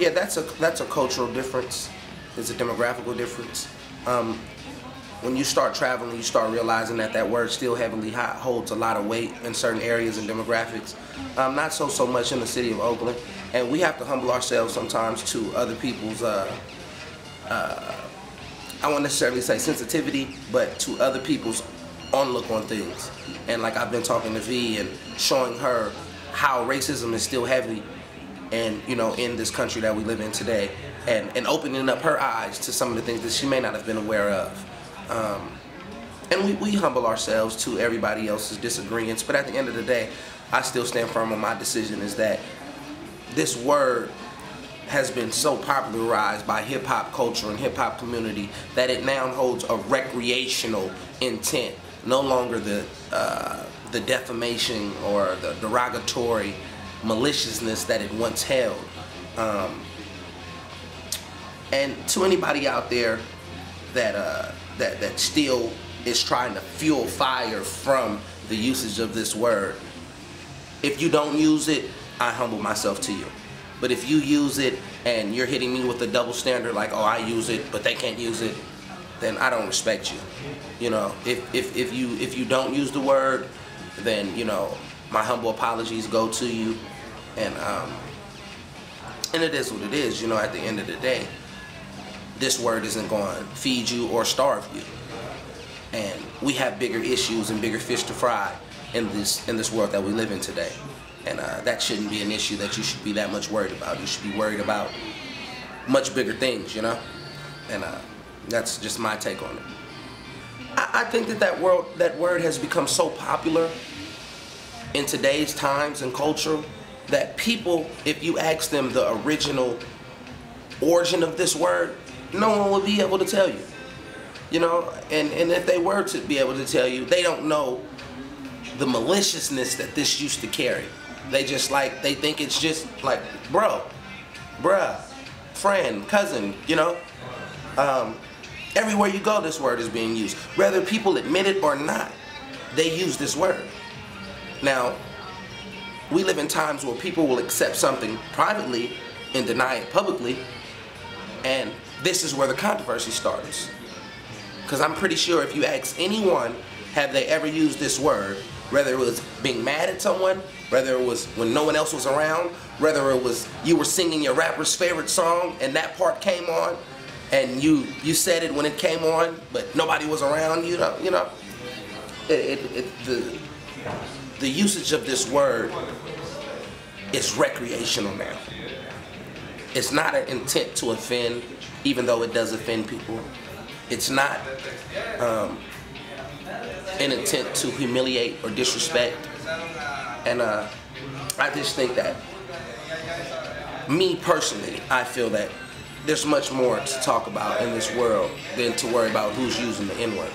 Yeah, that's a cultural difference. It's a demographical difference. When you start traveling, you start realizing that that word still heavily holds a lot of weight in certain areas and demographics. Not so much in the city of Oakland, and we have to humble ourselves sometimes to other people's. I won't necessarily say sensitivity, but to other people's onlook on things. And like I've been talking to V and showing her how racism is still heavy, and in this country that we live in today, and opening up her eyes to some of the things that she may not have been aware of. And we humble ourselves to everybody else's disagreements, but at the end of the day, I still stand firm on my decision is that this word has been so popularized by hip-hop culture and hip-hop community that it now holds a recreational intent, no longer the defamation or the derogatory maliciousness that it once held. And to anybody out there that still is trying to fuel fire from the usage of this word, if you don't use it, I humble myself to you. But if you use it and you're hitting me with a double standard like, oh, I use it, but they can't use it, then I don't respect you. If you don't use the word, then my humble apologies go to you, and it is what it is. At the end of the day, this word isn't going to feed you or starve you, and we have bigger issues and bigger fish to fry in this world that we live in today. And that shouldn't be an issue that you should be that much worried about. You should be worried about much bigger things, And that's just my take on it. I think that word has become so popular in today's times and culture that people, if you ask them the original origin of this word, no one will be able to tell you. And if they were to be able to tell you, they don't know the maliciousness that this used to carry. They think it's just like, bruh, friend, cousin, everywhere you go, this word is being used. Whether people admit it or not, they use this word. Now, we live in times where people will accept something privately and deny it publicly, and this is where the controversy starts. Because I'm pretty sure if you ask anyone, have they ever used this word, whether it was being mad at someone, whether it was when no one else was around, whether it was you were singing your rapper's favorite song and that part came on, and you said it when it came on, but nobody was around, the usage of this word is recreational now. It's not an intent to offend, even though it does offend people. It's not an intent to humiliate or disrespect. And I just think that, me personally, I feel that there's much more to talk about in this world than to worry about who's using the N-word.